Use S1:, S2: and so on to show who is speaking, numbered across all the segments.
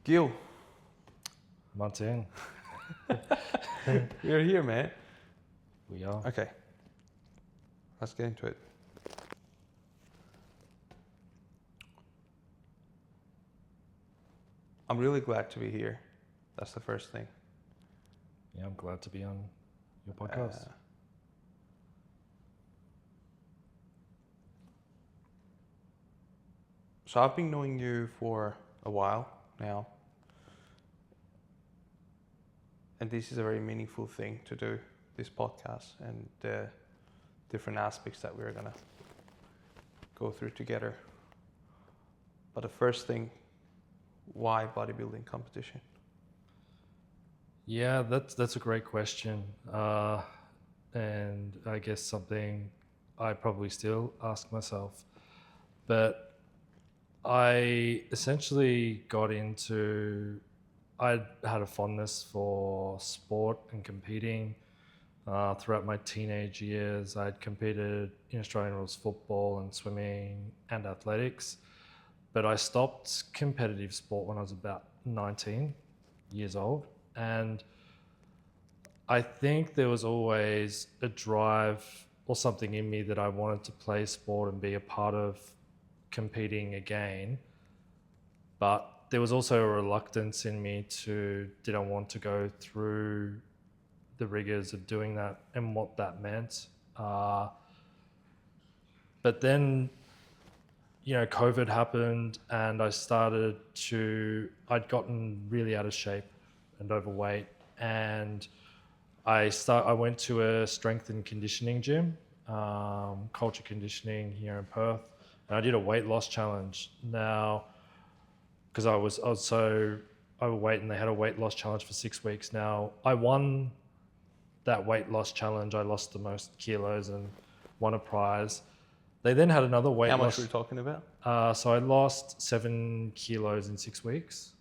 S1: Gil,
S2: Martin,
S1: you're here, man.
S2: we are.
S1: Okay, let's get into it. I'm really glad to be here. That's the first thing.
S2: Yeah, I'm glad to be on your podcast.
S1: So I've been knowing you for a while now. And this is a very meaningful thing to do, this podcast and the different aspects that we're gonna go through together. But the first thing, why bodybuilding competition?
S2: Yeah, that's a great question. And I guess something I probably still ask myself. But I essentially I had a fondness for sport and competing. Throughout my teenage years, I'd competed in Australian rules football and swimming and athletics. But I stopped competitive sport when I was about 19 years old. And I think there was always a drive or something in me that I wanted to play sport and be a part of competing again. But there was also a reluctance in me didn't want to go through the rigors of doing that and what that meant. But then, COVID happened and I'd gotten really out of shape and overweight. And I went to a strength and conditioning gym, culture conditioning here in Perth. And I did a weight loss challenge. Now, because I was so overweight and they had a weight loss challenge for 6 weeks. Now, I won that weight loss challenge. I lost the most kilos and won a prize. They then had another weight loss.
S1: How much were you talking about?
S2: So I lost 7 kilos in 6 weeks.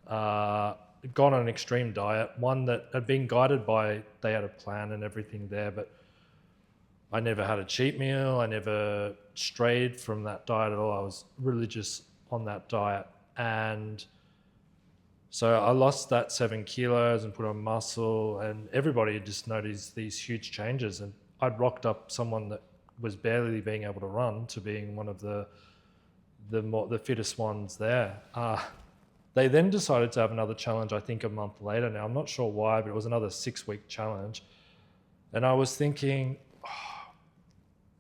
S2: Gone on an extreme diet, one that had been guided by, they had a plan and everything there, but I never had a cheat meal. I never strayed from that diet at all. I was religious on that diet. And so I lost that 7 kilos and put on muscle, and everybody just noticed these huge changes. And I'd rocked up someone that was barely being able to run to being one of the fittest ones there. They then decided to have another challenge, I think a month later now. I'm not sure why, but it was another 6-week challenge. And I was thinking,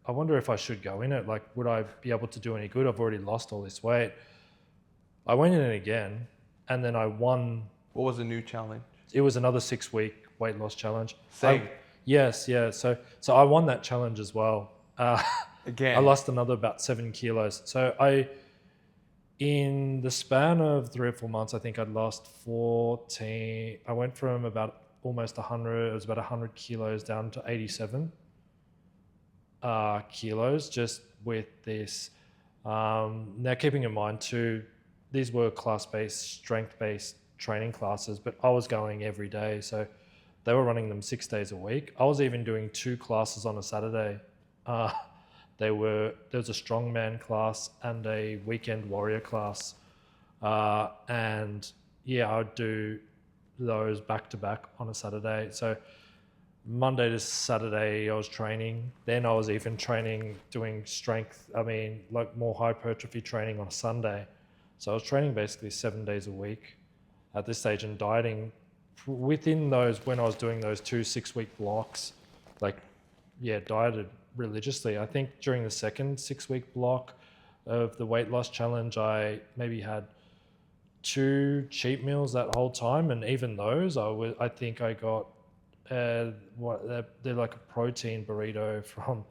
S2: I wonder if I should go in it. Like, would I be able to do any good? I've already lost all this weight. I went in it again, and then I won.
S1: What was the new challenge?
S2: It was another 6-week weight loss challenge.
S1: Same.
S2: Yes, yeah. So I won that challenge as well.
S1: Again.
S2: I lost another about 7 kilos. So in the span of 3 or 4 months, I think I'd lost 14. I went from about almost 100. It was about 100 kilos down to 87 kilos just with this. Now, keeping in mind too, these were class-based, strength-based training classes, but I was going every day. So they were running them 6 days a week. I was even doing 2 classes on a Saturday. There was a strongman class and a weekend warrior class. And yeah, I would do those back to back on a Saturday. So Monday to Saturday I was training. Then I was even training, doing strength, like more hypertrophy training on a Sunday. So I was training basically 7 days a week at this stage and dieting within those, when I was doing those 2 6-week blocks, dieted religiously. I think during the second 6-week block of the weight loss challenge, I maybe had 2 cheat meals that whole time. And even those, I think I got, they're like a protein burrito from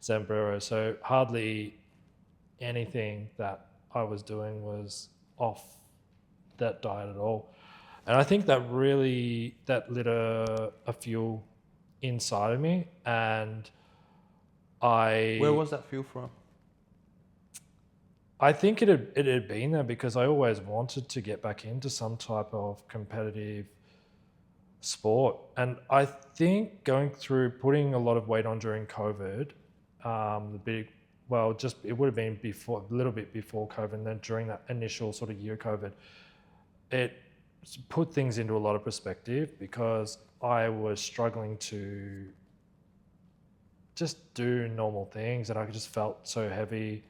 S2: Zambrero. So hardly anything that I was doing was off that diet at all. And I think that lit a fuel inside of me. And
S1: Where was that fuel from?
S2: I think it had been there because I always wanted to get back into some type of competitive sport. And I think going through putting a lot of weight on during COVID, the big well, just it would have been before, a little bit before COVID, and then during that initial sort of year of COVID, it put things into a lot of perspective because I was struggling to just do normal things, and I just felt so heavy,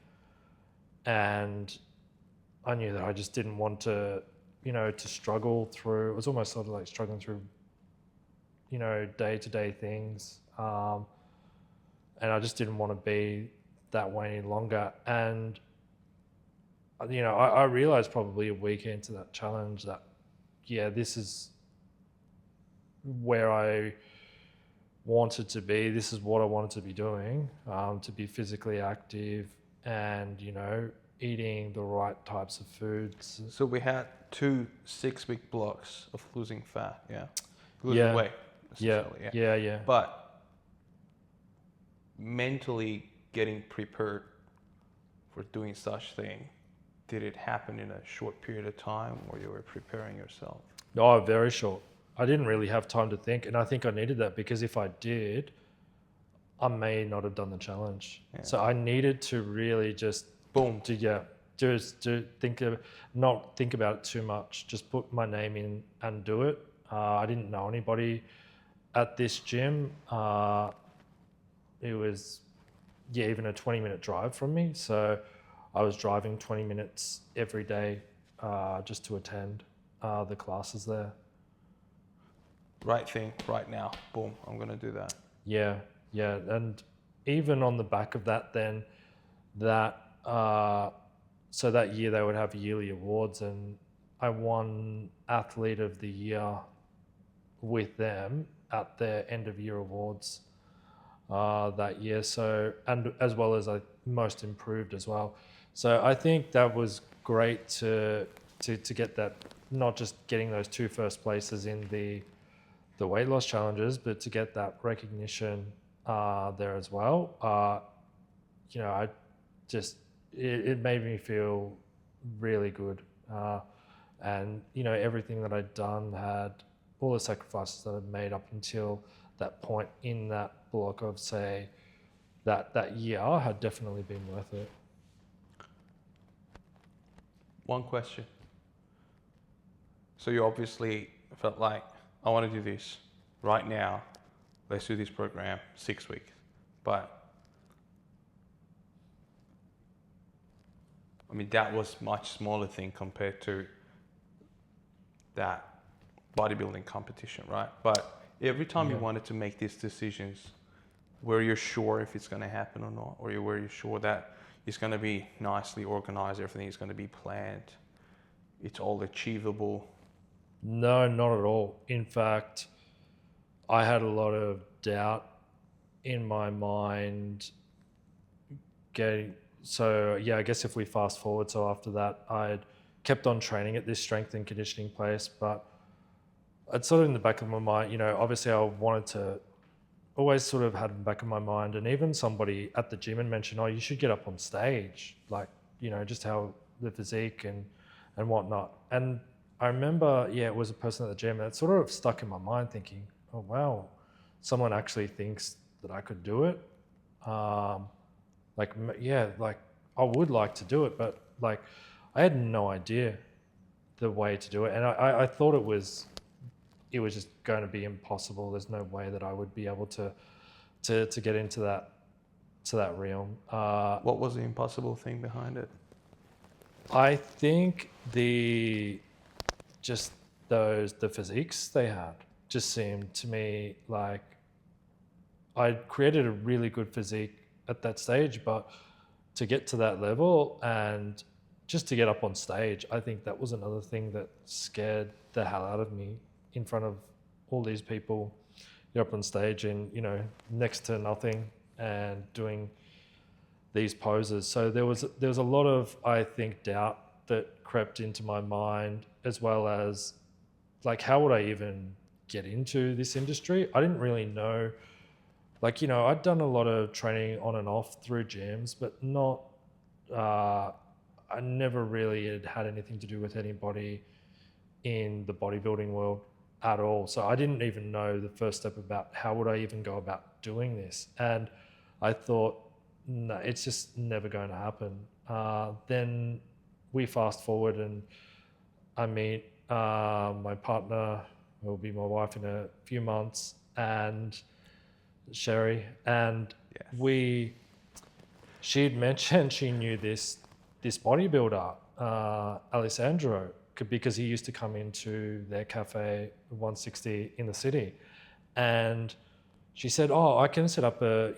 S2: and I knew that I just didn't want to, to struggle through. It was almost sort of like struggling through, day-to-day things, and I just didn't want to be that way any longer. And I realized probably a week into that challenge that, yeah, this is where I wanted to be. This is what I wanted to be doing, to be physically active and, eating the right types of foods.
S1: So we had 2 6-week blocks of losing fat, losing weight, essentially.
S2: Yeah.
S1: But mentally getting prepared for doing such thing, did it happen in a short period of time where you were preparing yourself?
S2: No, very short. I didn't really have time to think, and I think I needed that because if I did, I may not have done the challenge. Yeah. So I needed to really just not think about it too much. Just put my name in and do it. I didn't know anybody at this gym. It was even a 20-minute drive from me. So I was driving 20 minutes every day just to attend the classes there.
S1: Right thing, right now. Boom, I'm going to do that.
S2: Yeah. And even on the back of that, then so that year they would have yearly awards, and I won Athlete of the Year with them at their end of year awards that year. So, and as well as most improved as well. So I think that was great to get that, not just getting those 2 first places in the weight loss challenges, but to get that recognition there as well. It made me feel really good. And, everything that I'd done, had all the sacrifices that I'd made up until that point in that block of, say, that year had definitely been worth it.
S1: One question. So you obviously felt like, I want to do this right now. Let's do this program 6 weeks. But I mean, that was much smaller thing compared to that bodybuilding competition, right? But every time you wanted to make these decisions, were you sure if it's going to happen or not? Or were you sure that it's going to be nicely organized, everything is going to be planned, it's all achievable?
S2: No, not at all. In fact, I had a lot of doubt in my mind I guess if we fast forward, so after that, I'd kept on training at this strength and conditioning place, but I'd sort of in the back of my mind, obviously I wanted to always sort of had in the back of my mind, and even somebody at the gym had mentioned, you should get up on stage, like, just how the physique and whatnot. And I remember, it was a person at the gym, and it sort of stuck in my mind thinking, oh, wow, someone actually thinks that I could do it. I would like to do it, but I had no idea the way to do it. And I thought it was just going to be impossible. There's no way that I would be able to get into that realm.
S1: What was the impossible thing behind it?
S2: I think the physiques they had just seemed to me like I'd created a really good physique at that stage, but to get to that level and just to get up on stage, I think that was another thing that scared the hell out of me in front of all these people. You're up on stage and, next to nothing and doing these poses. So there was a lot of, I think, doubt that crept into my mind, as well as how would I even get into this industry? I didn't really know. I'd done a lot of training on and off through gyms, but not, I never really had anything to do with anybody in the bodybuilding world at all. So I didn't even know the first step about how would I even go about doing this. And I thought, no, it's just never going to happen. Then we fast forward and I meet my partner, who will be my wife in a few months, and Sherry, and
S1: Yes.
S2: she'd mentioned she knew this bodybuilder, Alessandro, because he used to come into their cafe 160 in the city, and she said, "Oh, I can set up a,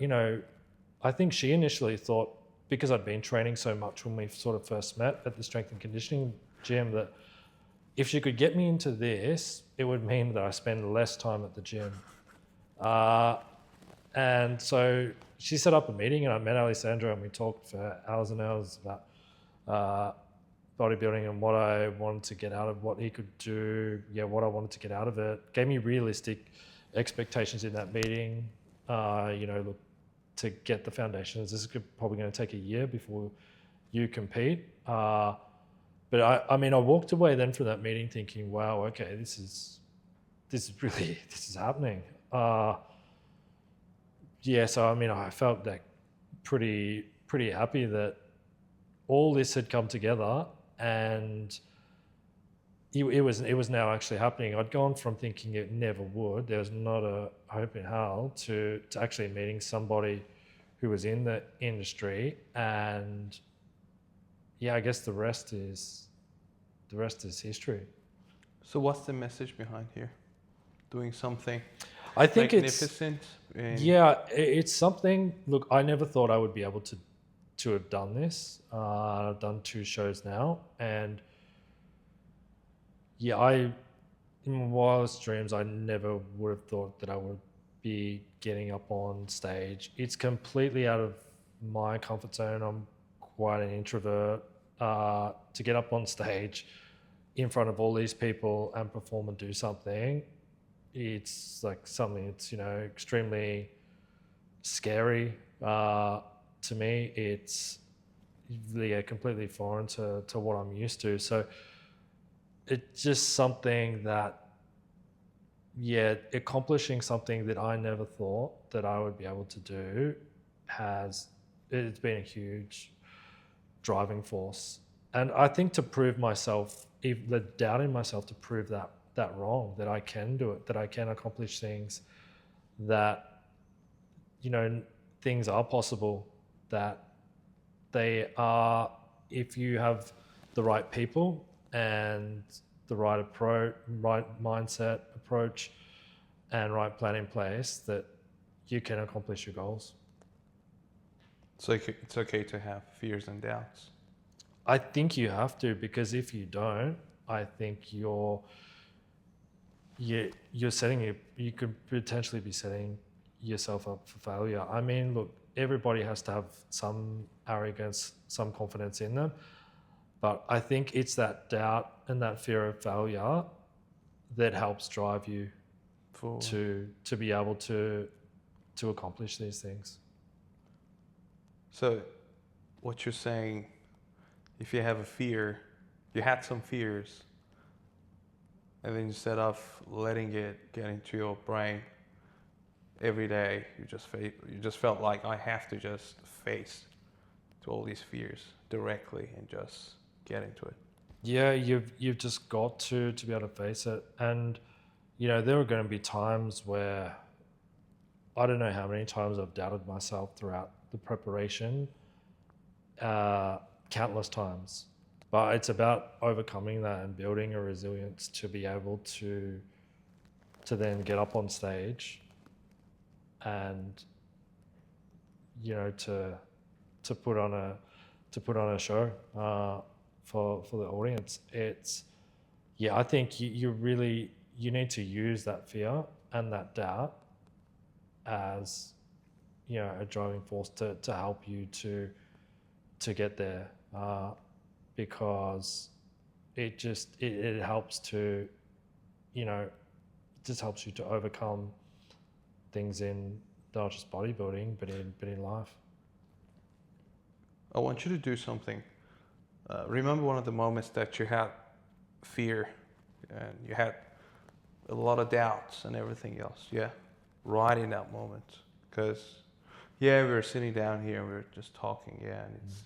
S2: I think she initially thought, because I'd been training so much when we sort of first met at the strength and conditioning gym, that if she could get me into this, it would mean that I spend less time at the gym." And so she set up a meeting and I met Alessandro and we talked for hours and hours about bodybuilding and what I wanted to get out of what he could do, what I wanted to get out of it. Gave me realistic expectations in that meeting, look, to get the foundations. This is probably going to take a year before you compete. But I walked away then from that meeting thinking, wow, okay, this is happening. So I felt like pretty happy that all this had come together and it was now actually happening. I'd gone from thinking it never would, there was not a hope in hell, to actually meeting somebody who was in the industry, and I guess the rest is history.
S1: So what's the message behind here? Doing something
S2: I think
S1: magnificent?
S2: it's something. Look, I never thought I would be able to have done this. I've done 2 shows now, and in my wildest dreams, I never would have thought that I would be getting up on stage. It's completely out of my comfort zone. I'm quite an introvert. To get up on stage in front of all these people and perform and do something, it's like something that's extremely scary to me. It's completely foreign to what I'm used to. So it's just something that accomplishing something that I never thought that I would be able to do it's been a huge driving force. And I think to prove myself, even the doubt in myself, to prove that wrong, that I can do it, that I can accomplish things, that things are possible, that they are, if you have the right people and the right approach, right mindset, approach, and right plan in place, that you can accomplish your goals.
S1: So it's okay to have fears and doubts.
S2: I think you have to, because if you don't, I think you could potentially be setting yourself up for failure. I mean, look, everybody has to have some arrogance, some confidence in them, but I think it's that doubt and that fear of failure that helps drive you
S1: Forward.
S2: to be able to accomplish these things.
S1: So what you're saying, if you have a fear, you had some fears, and then instead of letting it get into your brain every day, you just felt like, I have to just face to all these fears directly and just get into it.
S2: Yeah, you've just got to be able to face it. And there are going to be times where, I don't know how many times I've doubted myself throughout the preparation, countless times. But it's about overcoming that and building a resilience to be able to then get up on stage and to put on a show for the audience. It's I think you need to use that fear and that doubt as a driving force to help you to get there, because it helps to just helps you to overcome things in not just bodybuilding but in life.
S1: I want you to do something. Remember one of the moments that you had fear and you had a lot of doubts and everything else. Yeah, right in that moment, because Yeah, we were sitting down here and we were just talking. Yeah, and it's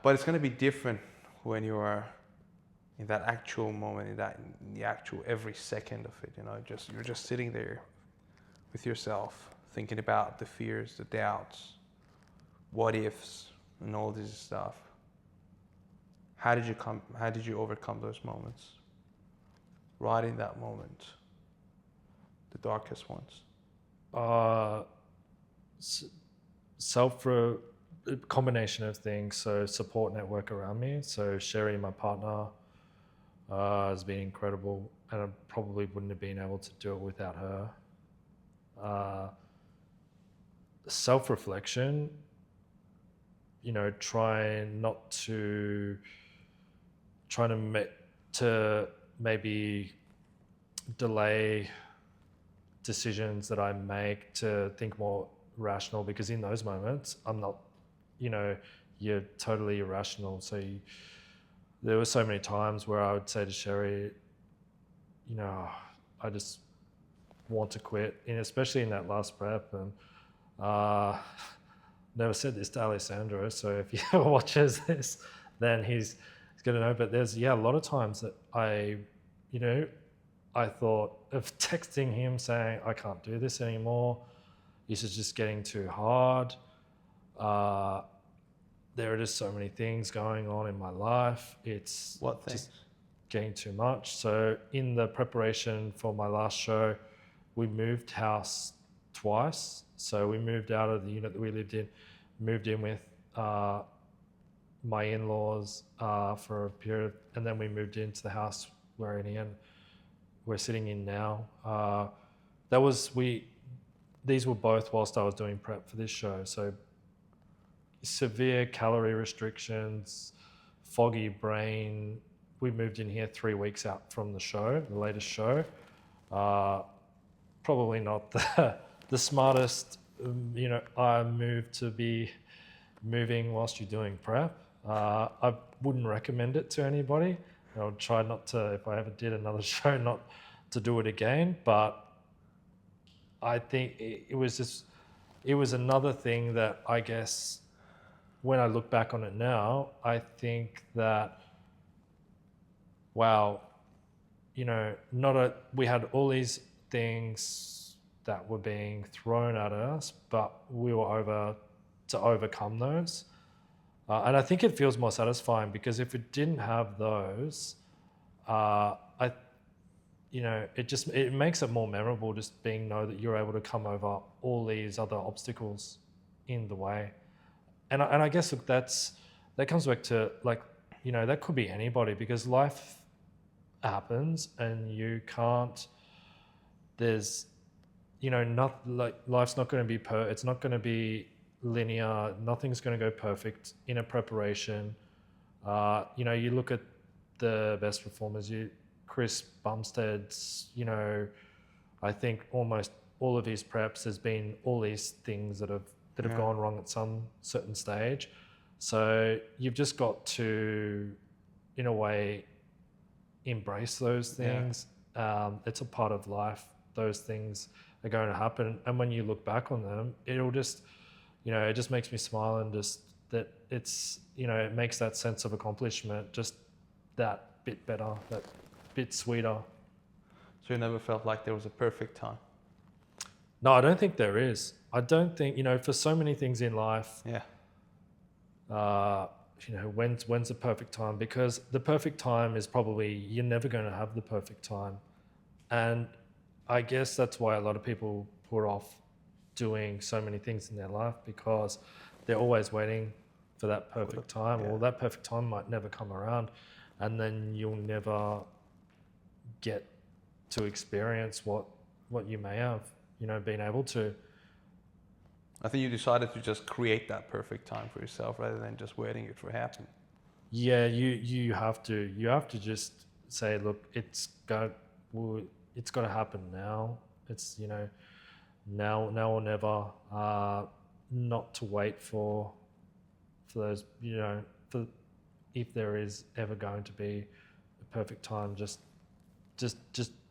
S1: but it's gonna be different when you are in that actual moment, in the actual every second of it. You know, you're just sitting there with yourself, thinking about the fears, the doubts, what ifs, and all this stuff. How did you overcome those moments? Right in that moment, the darkest ones.
S2: Self combination of things. So support network around me. So Sherry, my partner, has been incredible, and I probably wouldn't have been able to do it without her. Self-reflection, trying to maybe delay decisions that I make to think more rational, because in those moments I'm not, you're totally irrational. So there were so many times where I would say to Sherry, I just want to quit, and especially in that last prep. And never said this to Alessandro, so if he ever watches this, then he's going to know. But there's a lot of times that I thought of texting him saying, I can't do this anymore. This is just getting too hard. There are just so many things going on in my life. It's just getting too much. So in the preparation for my last show, we moved house twice. So we moved out of the unit that we lived in, moved in with my in-laws for a period, and then we moved into the house we're sitting in now. These were both whilst I was doing prep for this show. So severe calorie restrictions, foggy brain. We moved in here 3 weeks out from the latest show. Probably not the smartest, move to be moving whilst you're doing prep. I wouldn't recommend it to anybody. I would try not to, if I ever did another show, not to do it again. But I think it was another thing that, I guess, when I look back on it now, I think that, wow, we had all these things that were being thrown at us, but we were able to overcome those. And I think it feels more satisfying, because if it didn't have those, it makes it more memorable, just know that you're able to come over all these other obstacles in the way. And I guess, look, that comes back to, that could be anybody, because life happens and you can't, life's not going to be it's not going to be linear. Nothing's going to go perfect in a preparation. You look at the best performers, Chris Bumstead's, I think almost all of his preps, there's been all these things that have gone wrong at some certain stage. So you've just got to, in a way, embrace those things. It's a part of life. Those things are going to happen. And when you look back on them, it'll just, it just makes me smile, and just that it's, it makes that sense of accomplishment just that bit better, that bit sweeter.
S1: So you never felt like there was a perfect time?
S2: No, I don't think there is. I don't think, for so many things in life, when's the perfect time? Because the perfect time is probably, you're never going to have the perfect time. And I guess that's why a lot of people put off doing so many things in their life, because they're always waiting for that perfect time, or that perfect time might never come around, and then you'll never get to experience what you may have, been able to.
S1: I think you decided to just create that perfect time for yourself rather than just waiting it for happen.
S2: Yeah, you have to just say, look, it's got to happen now. It's now or never. Not to wait for those, for if there is ever going to be a perfect time. Just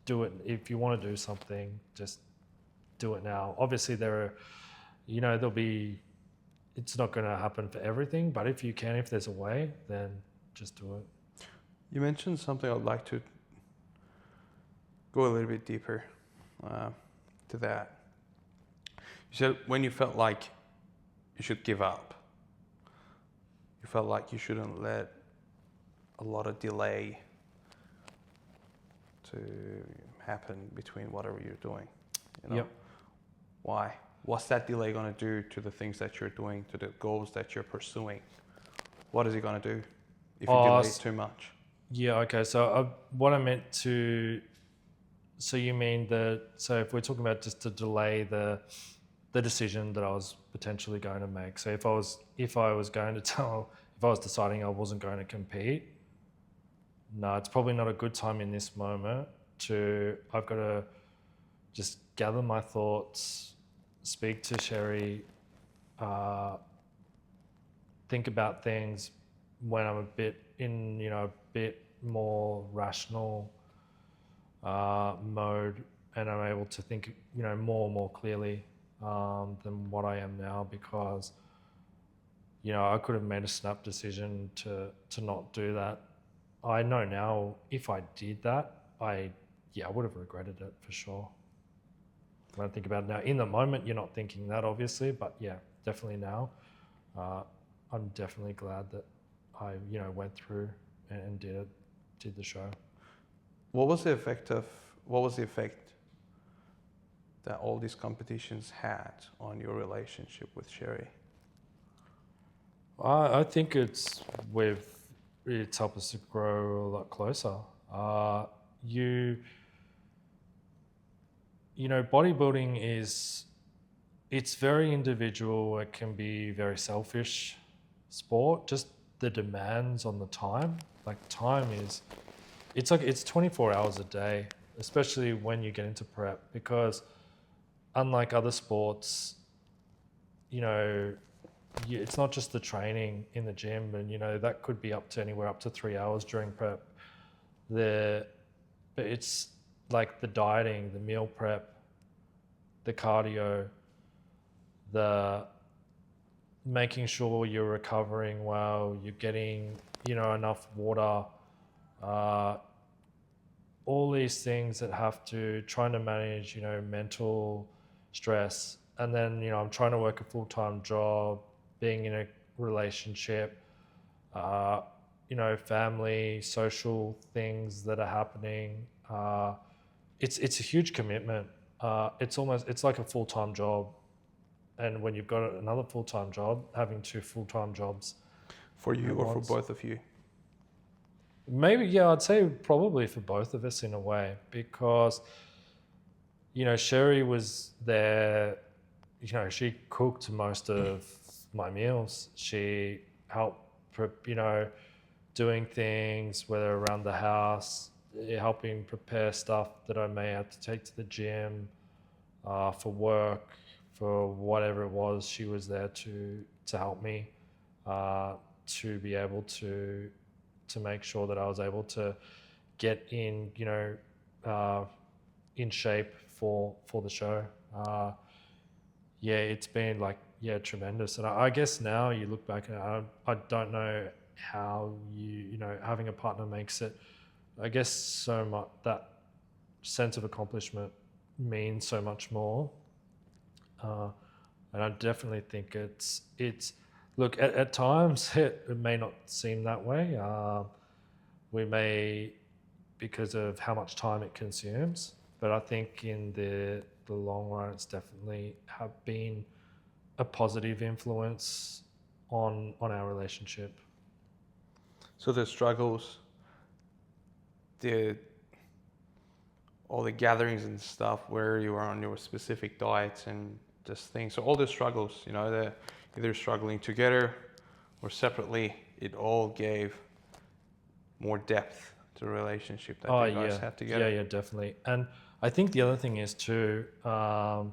S2: do it. If you want to do something, just do it now. Obviously, it's not going to happen for everything, but if there's a way, then just do it.
S1: You mentioned something I'd like to go a little bit deeper to that. You said when you felt like you should give up, you felt like you shouldn't let a lot of delay to happen between whatever you're doing.
S2: Yep.
S1: Why? What's that delay going to do to the things that you're doing, to the goals that you're pursuing? What is it going to do if you delay it too much?
S2: Yeah, okay. So what I meant to... So you mean so if we're talking about just to delay the decision that I was potentially going to make. So if I was deciding I wasn't going to compete, no, it's probably not a good time in this moment I've got to just gather my thoughts, speak to Sherry, think about things when I'm a bit more rational mode, and I'm able to think, more clearly than what I am now, because, I could have made a snap decision to not do that. I know now if I did that, I would have regretted it for sure. When I think about it now, in the moment, you're not thinking that obviously, but yeah, definitely now. I'm definitely glad that I, went through and did the show.
S1: What was the effect that all these competitions had on your relationship with Sherry?
S2: I think it's helped us to grow a lot closer. Bodybuilding it's very individual. It can be very selfish sport. Just the demands on the time. Like time it's 24 hours a day, especially when you get into prep, because unlike other sports, it's not just the training in the gym, and that could be anywhere up to 3 hours during prep. But it's like the dieting, the meal prep, the cardio, the making sure you're recovering well, you're getting enough water, all these things that have to trying to manage mental stress. And then I'm trying to work a full-time job, being in a relationship, family, social things that are happening. It's a huge commitment. It's like a full-time job. And when you've got another full-time job, having two full-time jobs.
S1: For you or for both of you?
S2: Maybe, yeah, I'd say probably for both of us in a way, because, Sherry was there, she cooked most of my meals. She helped, doing things, whether around the house, helping prepare stuff that I may have to take to the gym, for work, for whatever it was. She was there to help me, to be able to make sure that I was able to get in, in shape for the show. It's been tremendous. And I guess now you look back and I don't know how having a partner makes it, I guess, so much, that sense of accomplishment means so much more. And I definitely think it's look, at times it may not seem that way. We may, because of how much time it consumes, but I think in the long run, it's definitely have been a positive influence on our relationship.
S1: So the struggles, all the gatherings and stuff where you are on your specific diets and just things. So all the struggles, they're either struggling together or separately, it all gave more depth to the relationship that you guys had together.
S2: Yeah, definitely. And I think the other thing is too, I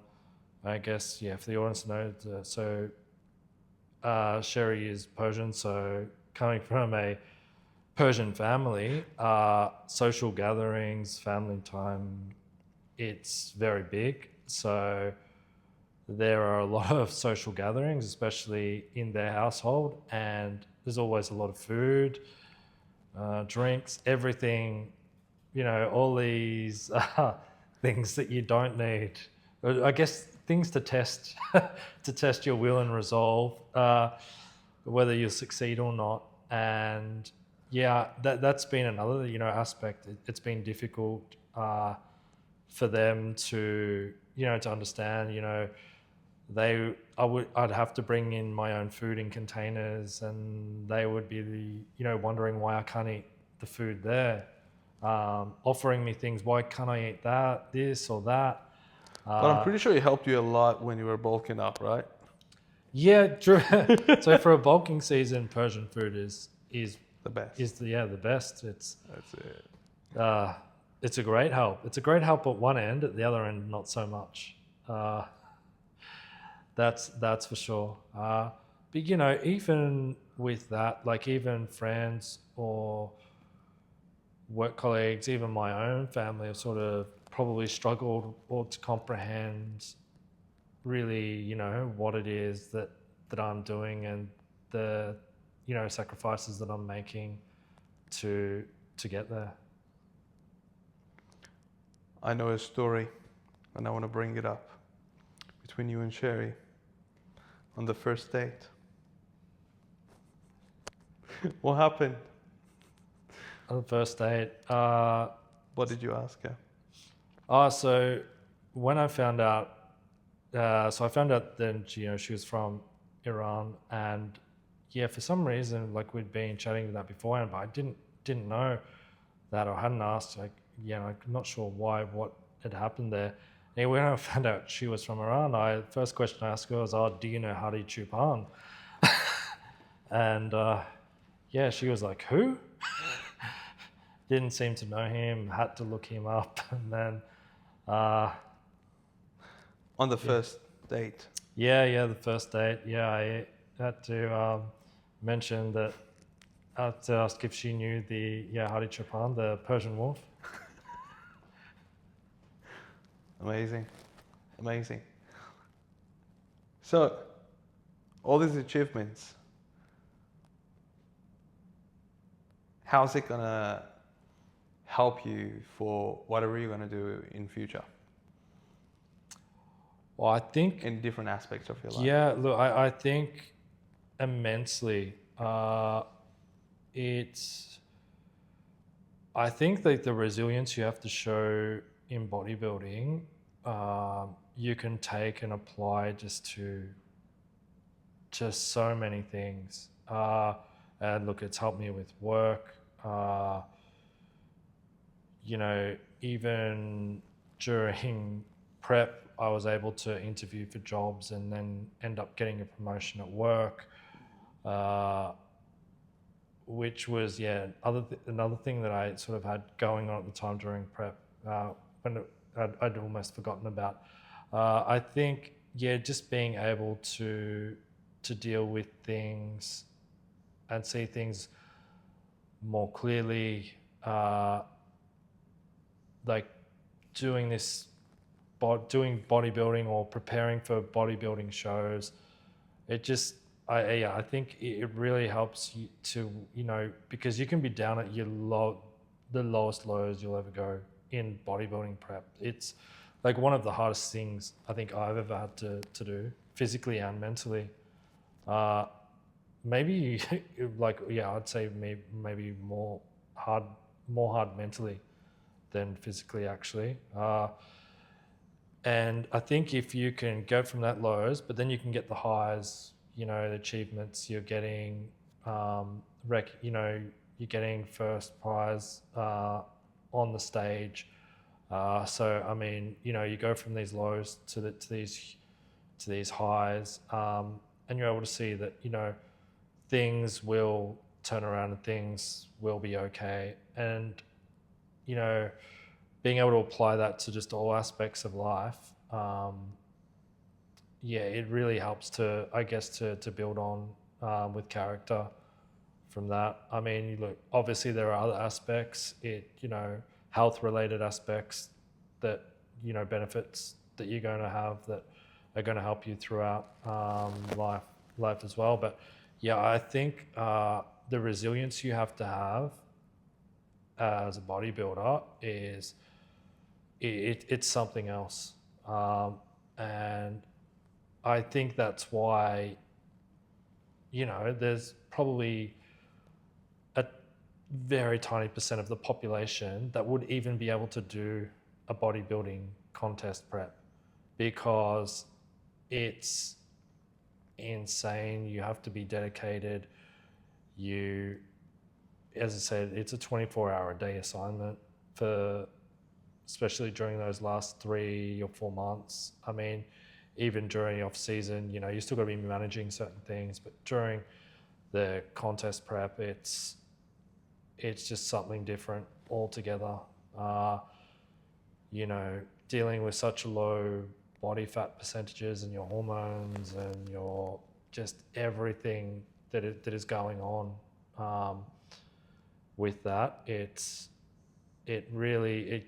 S2: guess, for the audience to know, Sherry is Persian, so coming from a Persian family, social gatherings, family time, it's very big. So there are a lot of social gatherings, especially in their household, and there's always a lot of food, drinks, everything, all these things that you don't need. I guess things to test to test your will and resolve, whether you'll succeed or not. And yeah, that's been another aspect. It's been difficult for them to to understand. I'd have to bring in my own food in containers, and they would be wondering why I can't eat the food there, offering me things, why can't I eat this or that.
S1: But I'm pretty sure it helped you a lot when you were bulking up, right?
S2: Yeah, true. So for a bulking season, Persian food is
S1: The best.
S2: the best.
S1: That's it.
S2: It's a great help. It's a great help at one end. At the other end, not so much. That's for sure. But even with that, like even friends or work colleagues, even my own family have sort of probably struggled or to comprehend really, what it is that I'm doing and the, sacrifices that I'm making to get there.
S1: I know a story, and I want to bring it up, between you and Sherry on the first date. What happened?
S2: On the first date,
S1: What did you ask her?
S2: so when I found out, I found out that she was from Iran, and yeah, for some reason, like we'd been chatting with that beforehand, but I didn't know that, or hadn't asked. Like, I'm not sure what had happened there. And when I found out she was from Iran, first question I asked her was, "Oh, do you know Hadi Chupan?" And yeah, she was like, "Who?" Didn't seem to know him. Had to look him up, and then.
S1: On the first date?
S2: Yeah, the first date. Yeah, I had to mention that. I had to ask if she knew the Hadi Chupan, the Persian wolf.
S1: Amazing. So, all these achievements, how's it gonna help you for whatever you're gonna do in future?
S2: Well, I think
S1: in different aspects of your life.
S2: Yeah, look, I think immensely. I think that the resilience you have to show in bodybuilding, you can take and apply just to so many things. And look, it's helped me with work. Even during prep, I was able to interview for jobs and then end up getting a promotion at work, which was another thing that I sort of had going on at the time during prep, when I'd almost forgotten about. I think just being able to deal with things and see things more clearly, like doing bodybuilding or preparing for bodybuilding shows, I think it really helps you to, because you can be down at the lowest lows you'll ever go in bodybuilding prep. It's like one of the hardest things I think I've ever had to do, physically and mentally. Maybe I'd say maybe more hard mentally than physically, actually. And I think if you can go from that lows, but then you can get the highs, the achievements you're getting, you're getting first prize on the stage. So I mean, you go from these lows to these highs, and you're able to see that things will turn around and things will be okay. And being able to apply that to just all aspects of life, it really helps to build on with character from that. I mean, look, obviously there are other aspects, health related aspects that, benefits that you're going to have that are going to help you throughout life as well. But yeah, I think the resilience you have to have as a bodybuilder is it's something else, and I think that's why, you know, there's probably a very tiny percent of the population that would even be able to do a bodybuilding contest prep, because it's insane. You have to be dedicated. As I said, it's a 24-hour-a-day assignment especially during those last 3 or 4 months. I mean, even during off season, you know, you still got to be managing certain things, but during the contest prep, it's just something different altogether. You know, dealing with such low body fat percentages and your hormones and your just everything that is going on with that, it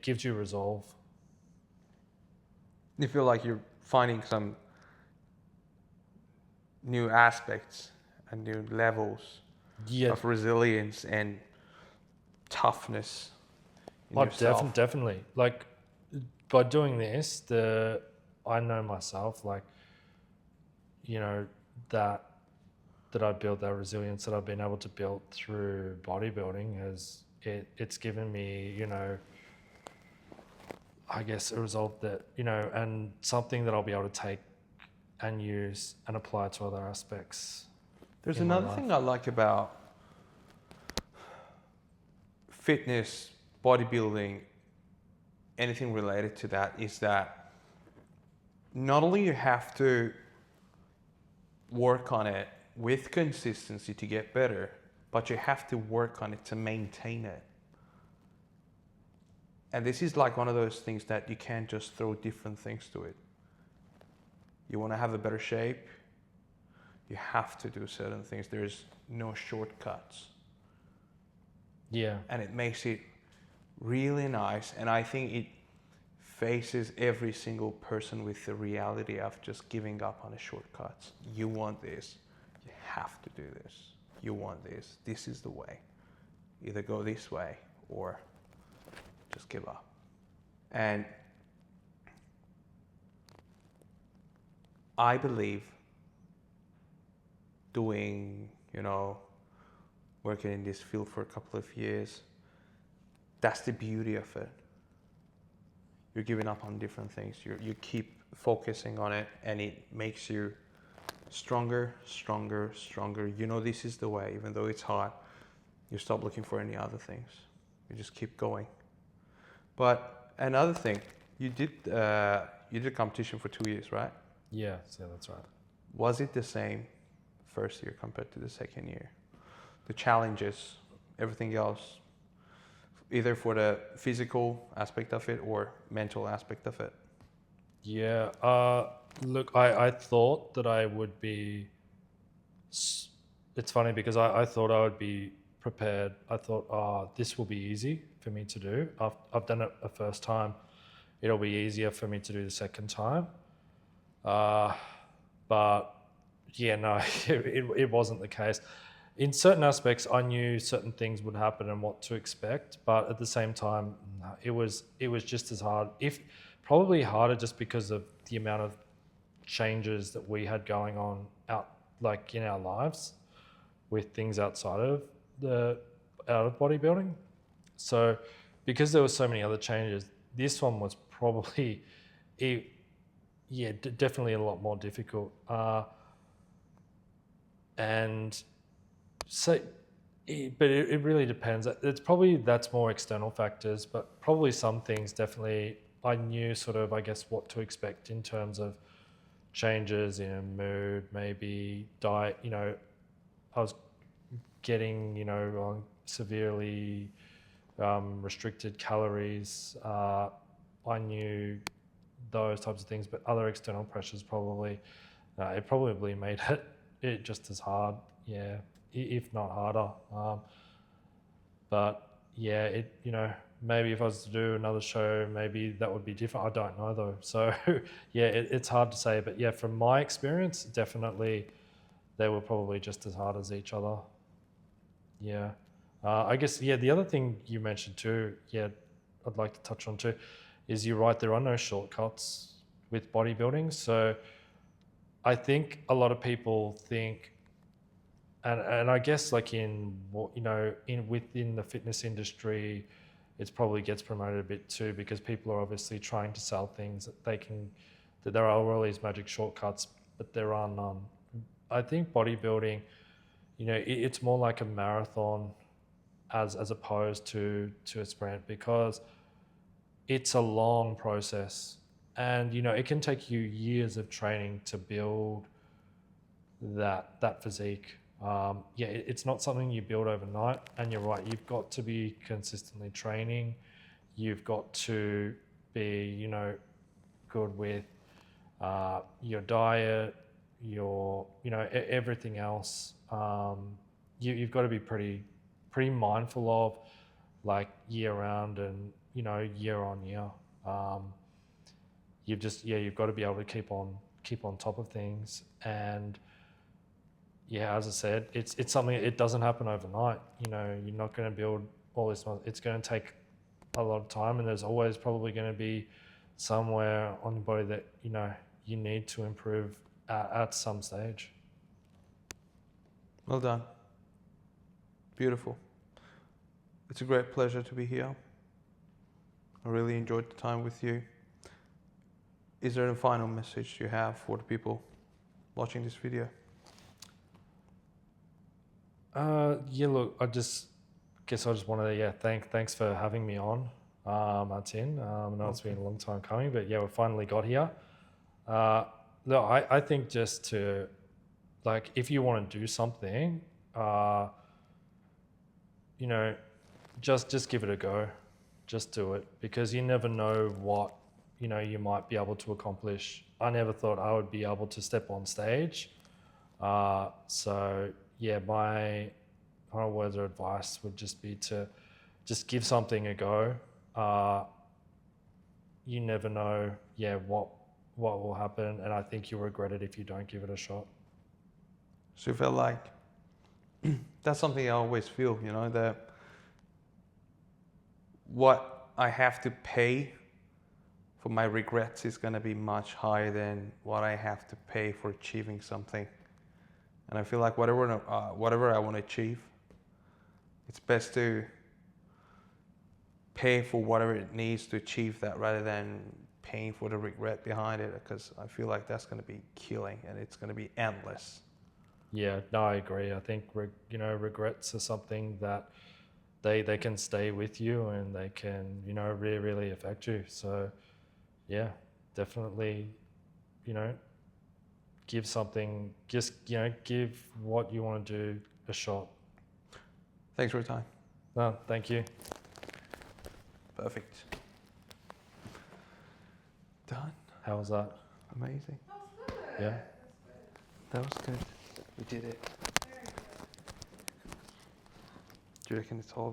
S2: gives you resolve.
S1: You feel like you're finding some new aspects and new levels of resilience and toughness in yourself.
S2: Definitely. Like, by doing this, I know myself, like, you know, that I built that resilience that I've been able to build through bodybuilding it's given me, you know, I guess a result that, you know, and something that I'll be able to take and use and apply to other aspects.
S1: There's another thing I like about fitness, bodybuilding, anything related to that, is that not only you have to work on it with consistency to get better, but you have to work on it to maintain it. And this is like one of those things that you can't just throw different things to it. You want to have a better shape, you have to do certain things. There's no shortcuts.
S2: Yeah.
S1: And it makes it really nice. And I think it faces every single person with the reality of just giving up on the shortcuts. You want this, you have to do this. You want this, this is the way. Either go this way or just give up. And I believe doing, you know, working in this field for a couple of years, that's the beauty of it. You're giving up on different things. You keep focusing on it, and it makes you stronger, stronger, stronger. You know this is the way, even though it's hard. You stop looking for any other things. You just keep going. But another thing, you did competition for 2 years, right?
S2: Yeah, that's right.
S1: Was it the same first year compared to the second year? The challenges, everything else, either for the physical aspect of it or mental aspect of it?
S2: Yeah. Look, I thought that I would be... It's funny because I thought I would be prepared. I thought, this will be easy for me to do. I've done it a first time. It'll be easier for me to do the second time. But yeah, no, it wasn't the case. In certain aspects, I knew certain things would happen and what to expect, but at the same time, no, it was just as hard, if probably harder, just because of the amount of changes that we had going on like in our lives with things outside of bodybuilding. So because there were so many other changes, this one was probably definitely a lot more difficult. And so, but it really depends. That's more external factors, but probably some things definitely I knew sort of, I guess, what to expect in terms of changes in mood, maybe diet. You know, I was getting, you know, on severely restricted calories. I knew those types of things, but other external pressures probably, it probably made it just as hard, yeah, if not harder. But yeah, it, maybe if I was to do another show, maybe that would be different. I don't know though. So yeah, it's hard to say, but yeah, from my experience, definitely they were probably just as hard as each other. Yeah. I guess, yeah, the other thing you mentioned too, yeah, I'd like to touch on too, is you're right, there are no shortcuts with bodybuilding. So I think a lot of people think, and I guess like in what, in within the fitness industry, it's probably gets promoted a bit too, because people are obviously trying to sell things that there are all these magic shortcuts, but there are none. I think bodybuilding, it's more like a marathon as opposed to a sprint, because it's a long process, and it can take you years of training to build that physique. Yeah, it's not something you build overnight, and you're right, you've got to be consistently training. You've got to be good with your diet, your everything else. You've got to be pretty mindful of, like, year round and year on year. You've got to be able to keep on top of things. And yeah, as I said, it's something, it doesn't happen overnight. You're not going to build all this. It's going to take a lot of time, and there's always probably going to be somewhere on your body that you need to improve at some stage.
S1: Well done. Beautiful. It's a great pleasure to be here. I really enjoyed the time with you. Is there a final message you have for the people watching this video?
S2: Yeah, look, I just wanted to, thanks for having me on, Martin. I know it's been a long time coming, but yeah, we finally got here. Look, I think just to, like, if you want to do something, just give it a go. Just do it, because you never know what, you might be able to accomplish. I never thought I would be able to step on stage. So yeah, my final words of advice would just be to just give something a go. You never know, what will happen, and I think you'll regret it if you don't give it a shot.
S1: So you felt like that's something I always feel, that what I have to pay for my regrets is going to be much higher than what I have to pay for achieving something. And I feel like whatever I want to achieve, it's best to pay for whatever it needs to achieve that, rather than paying for the regret behind it, because I feel like that's going to be killing, and it's going to be endless.
S2: Yeah, no, I agree. I think regrets are something that they can stay with you, and they can really, really affect you. So yeah, definitely give something, just give what you want to do a shot.
S1: Thanks for your time.
S2: No, thank you.
S1: Perfect. Done.
S2: How was that?
S1: Amazing.
S3: That was good.
S2: Yeah.
S1: That was good. We did it. Do you reckon it's all